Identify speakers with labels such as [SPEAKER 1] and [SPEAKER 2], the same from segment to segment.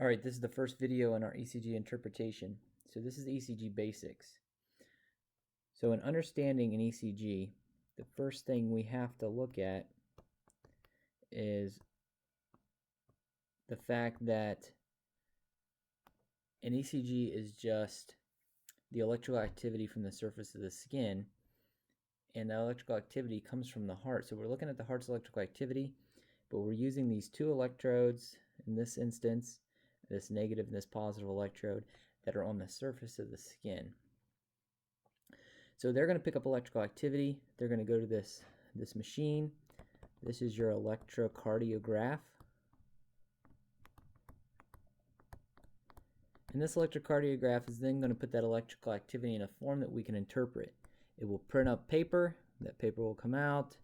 [SPEAKER 1] Alright, this is the first video in our ECG interpretation. So this is ECG Basics. So in understanding an ECG, the first thing we have to look at is the fact that an ECG is just the electrical activity from the surface of the skin, and the electrical activity comes from the heart. So we're looking at the heart's electrical activity, but we're using these two electrodes in this instance, this negative and this positive electrode, that are on the surface of the skin. So they're going to pick up electrical activity. They're going to go to this machine. This is your electrocardiograph. And this electrocardiograph is then going to put that electrical activity in a form that we can interpret. It will print up paper. That paper will come out,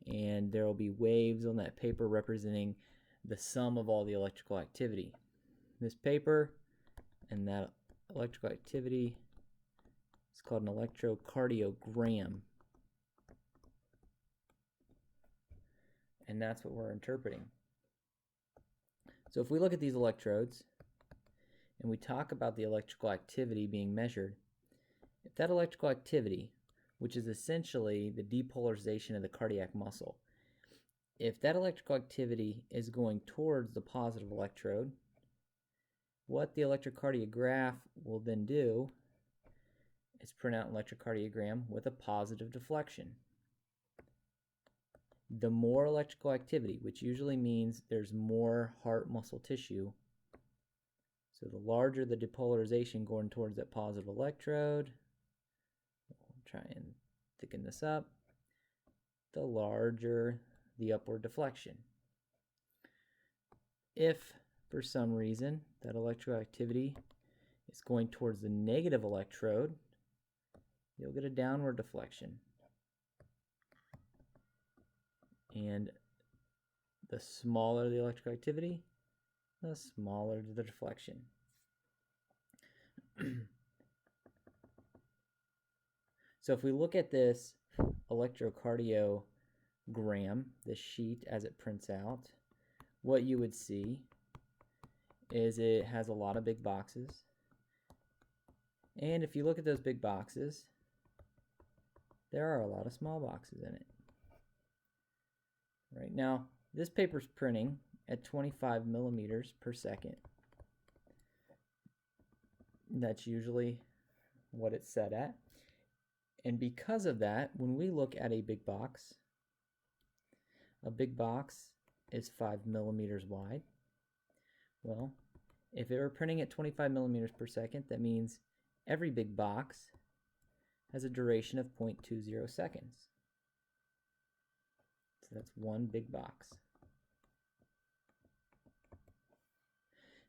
[SPEAKER 1] and there will be waves on that paper representing the sum of all the electrical activity. This paper and that electrical activity is called an electrocardiogram. And that's what we're interpreting. So if we look at these electrodes and we talk about the electrical activity being measured, if that electrical activity, which is essentially the depolarization of the cardiac muscle, if that electrical activity is going towards the positive electrode, what the electrocardiograph will then do is print out an electrocardiogram with a positive deflection. The more electrical activity, which usually means there's more heart muscle tissue, so the larger the depolarization going towards that positive electrode, we'll try and thicken this up, the larger the upward deflection. If for some reason that electrical activity is going towards the negative electrode, you'll get a downward deflection. And the smaller the electrical activity, the smaller the deflection. So if we look at this electrocardiogram, this sheet as it prints out, what you would see is it has a lot of big boxes. And if you look at those big boxes, there are a lot of small boxes in it. Right now, this paper's printing at 25 millimeters per second. That's usually what it's set at. And because of that, when we look at a big box is 5 millimeters wide. Well, if it were printing at 25 millimeters per second, that means every big box has a duration of 0.20 seconds. So that's one big box.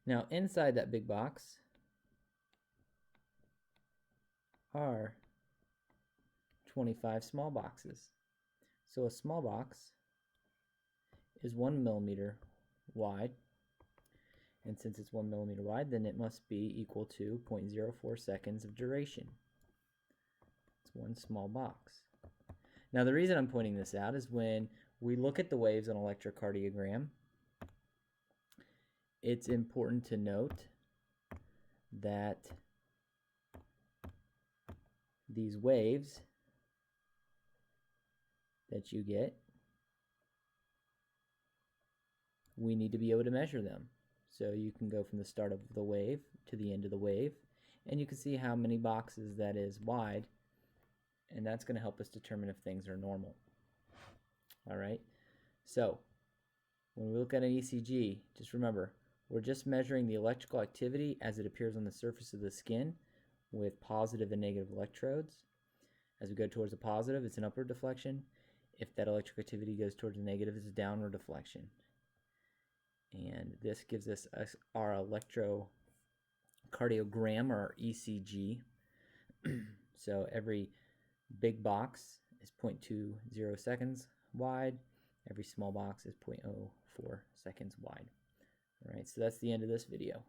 [SPEAKER 1] Now inside that big box are 25 small boxes. So a small box is 1 millimeter wide. And since it's 1 millimeter wide, then it must be equal to 0.04 seconds of duration. It's one small box. Now the reason I'm pointing this out is when we look at the waves on electrocardiogram, it's important to note that these waves that you get, we need to be able to measure them. So you can go from the start of the wave to the end of the wave, and you can see how many boxes that is wide, and that's going to help us determine if things are normal. All right, so when we look at an ECG, just remember, we're just measuring the electrical activity as it appears on the surface of the skin with positive and negative electrodes. As we go towards the positive, it's an upward deflection. If that electrical activity goes towards the negative, it's a downward deflection. And this gives us our electrocardiogram, or our ECG. So every big box is 0.20 seconds wide. Every small box is 0.04 seconds wide. All right, so that's the end of this video.